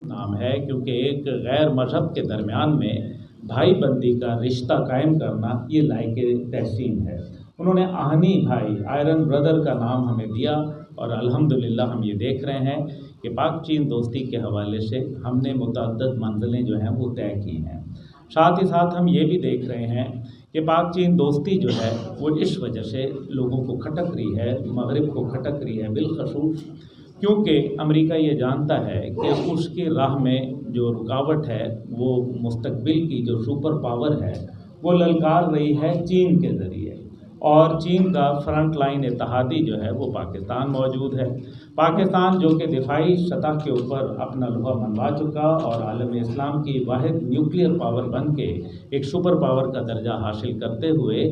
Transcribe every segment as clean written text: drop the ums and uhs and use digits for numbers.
नाम है, क्योंकि एक गैर मज़हब के दरमियान में भाई बंदी का रिश्ता कायम करना ये लायके तहसीन है। उन्होंने आहनी भाई, आयरन ब्रदर का नाम हमें दिया और अल्हम्दुलिल्लाह हम ये देख रहे हैं कि पाक चीन दोस्ती के हवाले से हमने मुतअद्दिद मंजिलें जो हैं वो तय की हैं। साथ ही साथ हम ये भी देख रहे हैं कि पाक चीन दोस्ती जो है वो इस वजह से लोगों को खटक रही है, मगरिब को खटक रही है बिलखसूस, क्योंकि अमेरिका ये जानता है कि उसकी राह में जो रुकावट है वो मुस्तकबिल की जो सुपर पावर है वो ललकार रही है चीन के ज़रिए, और चीन का फ्रंट लाइन इत्तेहादी जो है वो पाकिस्तान मौजूद है। पाकिस्तान जो कि दिफाई सतह के ऊपर अपना लोहा मनवा चुका और आलम इस्लाम की वाहिद न्यूक्लियर पावर बन के एक सुपर पावर का दर्जा हासिल करते हुए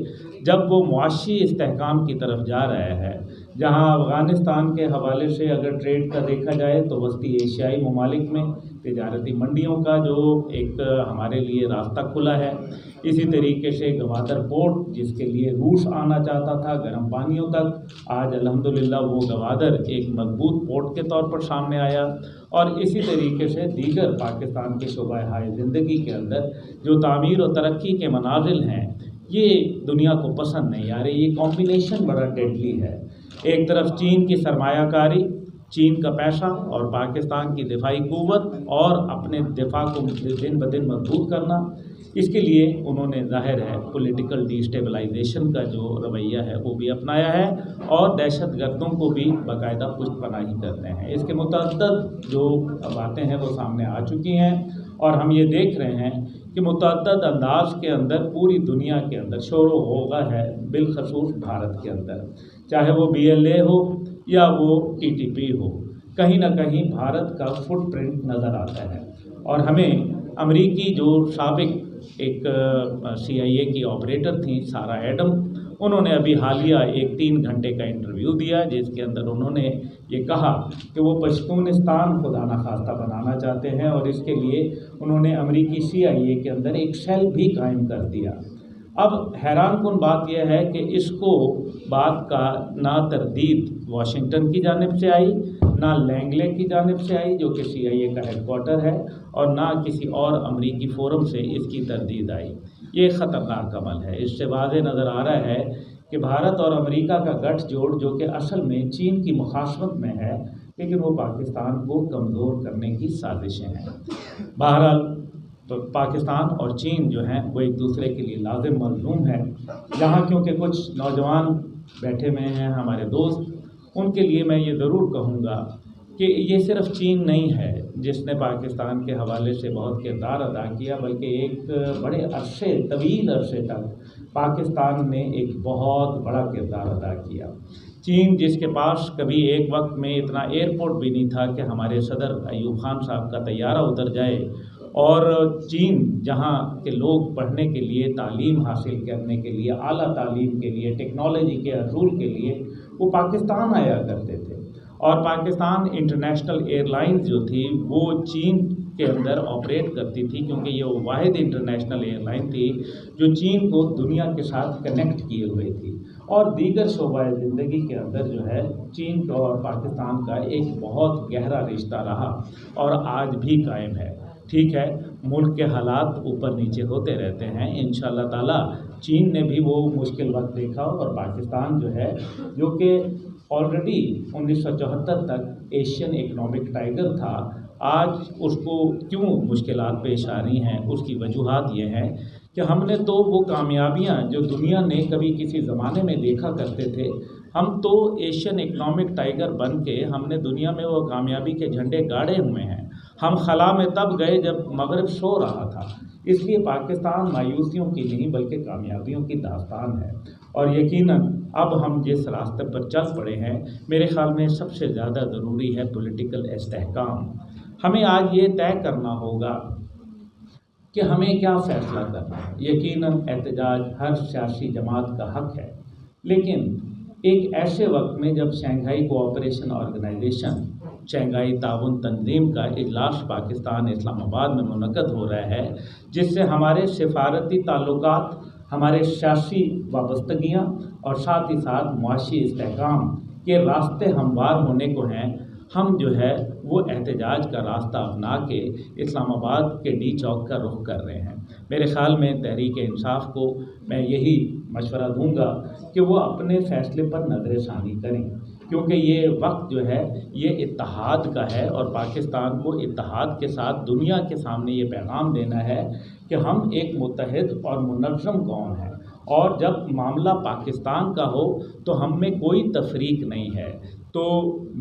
जब वो मुआशी इस्तेहकाम की तरफ जा रहा है, जहां अफ़गानिस्तान के हवाले से अगर ट्रेड का देखा जाए तो वस्ती एशियाई ममालिक में तिजारती मंडियों का जो एक हमारे लिए रास्ता खुला है, इसी तरीके से गवादर पोर्ट जिसके लिए रूस आना चाहता था गर्म पानियों तक, आज अल्हम्दुलिल्लाह वो गवादर एक मजबूत पोर्ट के तौर पर सामने आया। और इसी तरीके से दीगर पाकिस्तान के शोबा हाय ज़िंदगी के अंदर जो तामीर और तरक्की के मनाजिल हैं ये दुनिया को पसंद नहीं आ रही। ये कॉम्बिनेशन बड़ा डेडली है। एक तरफ चीन की सरमायाकारी, चीन का पैसा और पाकिस्तान की दिफाई क़ुव्वत और अपने दिफा को दिन ब दिन मजबूत करना, इसके लिए उन्होंने ज़ाहिर है पॉलिटिकल डिस्टेबलाइजेशन का जो रवैया है वो भी अपनाया है और दहशत गर्दों को भी बाकायदा पुष्टपनाही करते हैं। इसके मुतअद्दिद जो बातें हैं वो सामने आ चुकी हैं और हम ये देख रहे हैं कि मुतअद्दिद अंदाज के अंदर पूरी दुनिया के अंदर शोर होगा है, बिलखसूस भारत के अंदर, चाहे वो BLA हो या वो TTP हो, कहीं ना कहीं भारत का फुटप्रिंट नज़र आता है। और हमें अमरीकी जो साबिक एक CIA की ऑपरेटर थी सारा एडम, उन्होंने अभी हालिया एक 3 घंटे का इंटरव्यू दिया जिसके अंदर उन्होंने ये कहा कि वो पश्तूनिस्तान खुदा न खास्ता बनाना चाहते हैं और इसके लिए उन्होंने अमरीकी CIA के अंदर एक सेल भी कायम कर दिया। अब हैरानकुन बात यह है कि इसको बात का ना तरदीद वाशिंगटन की जानिब से आई, ना लैंगले की जानिब से आई जो कि CIA का हेडक्वार्टर है, और ना किसी और अमरीकी फोरम से इसकी तरदीद आई। ये ख़तरनाक अमल है। इससे वाज़ेह नज़र आ रहा है कि भारत और अमेरिका का गठजोड़ जो कि असल में चीन की मुखासमत में है, लेकिन वो पाकिस्तान को कमज़ोर करने की साजिशें हैं। बहरहाल तो पाकिस्तान और चीन जो हैं वो एक दूसरे के लिए लाजिम मज़लूम है। जहाँ क्योंकि कुछ नौजवान बैठे हुए हैं हमारे दोस्त, उनके लिए मैं ये ज़रूर कहूँगा कि ये सिर्फ़ चीन नहीं है जिसने पाकिस्तान के हवाले से बहुत किरदार अदा किया, बल्कि एक बड़े अरसे तवील अरसे तक पाकिस्तान ने एक बहुत बड़ा किरदार अदा किया। चीन जिसके पास कभी एक वक्त में इतना एयरपोर्ट भी नहीं था कि हमारे सदर अयूब खान साहब का तैयारा उतर जाए, और चीन जहाँ के लोग पढ़ने के लिए, तालीम हासिल करने के लिए, आला तालीम के लिए, टेक्नोलॉजी के असूल के लिए वो पाकिस्तान आया करते थे। और पाकिस्तान इंटरनेशनल एयरलाइंस जो थी वो चीन के अंदर ऑपरेट करती थी, क्योंकि ये वो वाहिद इंटरनेशनल एयरलाइन थी जो चीन को दुनिया के साथ कनेक्ट किए हुए थी। और दीगर शोबाए ज़िंदगी के अंदर जो है चीन का और पाकिस्तान का एक बहुत गहरा रिश्ता रहा और आज भी कायम है। ठीक है, मुल्क के हालात ऊपर नीचे होते रहते हैं, इंशाअल्लाह ताला चीन ने भी वो मुश्किल वक्त देखा और पाकिस्तान जो है, जो कि ऑलरेडी 1974 तक एशियन इकनॉमिक टाइगर था, आज उसको क्यों मुश्किलात पेश आ रही हैं, उसकी वजूहात ये हैं कि हमने तो वो कामयाबियाँ जो दुनिया ने कभी किसी ज़माने में देखा करते थे, हम तो एशियन इकनॉमिक टाइगर बन के हमने दुनिया में वो कामयाबी के झंडे गाड़े हुए हैं। हम खला में तब गए जब मगरिब सो रहा था। इसलिए पाकिस्तान मायूसियों की नहीं बल्कि कामयाबियों की दास्तान है। और यकीनन अब हम जिस रास्ते पर चल पड़े हैं, मेरे ख़्याल में सबसे ज़्यादा ज़रूरी है पॉलिटिकल इस्तेहकाम। हमें आज ये तय करना होगा कि हमें क्या फ़ैसला करना है। यकीनन एहतजाज हर सियासी जमात का हक़ है, लेकिन एक ऐसे वक्त में जब शंघाई कोऑपरेशन ऑर्गेनाइजेशन, शंघाई ताउन तंजीम का इजलास पाकिस्तान इस्लामाबाद में मुनक़द हो रहा है, जिससे हमारे सिफारती ताल्लुकात, हमारे सियासी वाबस्तगियाँ और साथ ही साथ मुआशी इस्तेहकाम के रास्ते हमवार होने को हैं, ہم جو ہے وہ احتجاج کا راستہ اپنا کے اسلام آباد کے ڈی چوک کا رخ کر رہے ہیں۔ میرے خیال میں تحریک انصاف کو میں یہی مشورہ دوں گا کہ وہ اپنے فیصلے پر نظر ثانی کریں، کیونکہ یہ وقت جو ہے یہ اتحاد کا ہے، اور پاکستان کو اتحاد کے ساتھ دنیا کے سامنے یہ پیغام دینا ہے کہ ہم ایک متحد اور منظم قوم ہیں، اور جب معاملہ پاکستان کا ہو تو ہم میں کوئی تفریق نہیں ہے۔ تو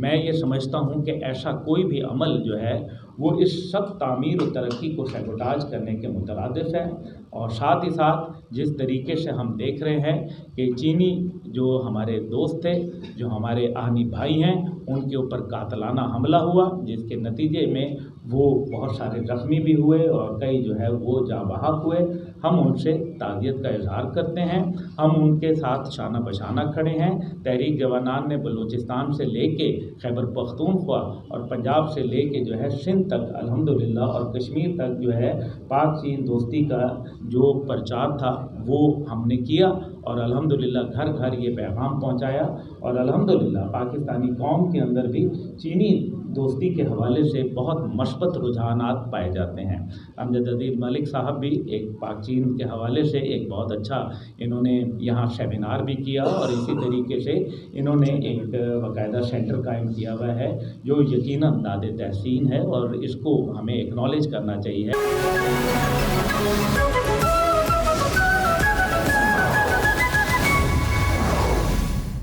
میں یہ سمجھتا ہوں کہ ایسا کوئی بھی عمل جو ہے وہ اس سب تعمیر و ترقی کو سیبوٹاج کرنے کے مترادف ہے، اور ساتھ ہی ساتھ جس طریقے سے ہم دیکھ رہے ہیں کہ چینی جو ہمارے دوست تھے، جو ہمارے آہنی بھائی ہیں، ان کے اوپر قاتلانہ حملہ ہوا، جس کے نتیجے میں وہ بہت سارے زخمی بھی ہوئے اور کئی جو ہے وہ جاں بحق ہوئے۔ ہم ان سے تعزیت کا اظہار کرتے ہیں، ہم ان کے ساتھ شانہ بشانہ کھڑے ہیں۔ تحریک جوانان نے بلوچستان سے لے کے خیبر پختونخوا اور پنجاب سے لے کے جو ہے سندھ تک الحمدللہ اور کشمیر تک جو ہے پاک چین دوستی کا جو پرچار تھا وہ ہم نے کیا، اور الحمدللہ گھر گھر یہ پیغام پہنچایا، اور الحمدللہ پاکستانی قوم کے اندر بھی چینی دوستی کے حوالے سے بہت مثبت رجحانات پائے جاتے ہیں۔ امجد عزیز ملک صاحب بھی ایک پاک چین کے حوالے سے ایک بہت اچھا انہوں نے یہاں سیمینار بھی کیا، اور اسی طریقے سے انہوں نے ایک باقاعدہ سینٹر قائم کیا ہوا ہے جو یقیناً داد تحسین ہے، اور اس کو ہمیں ایکنالج کرنا چاہیے۔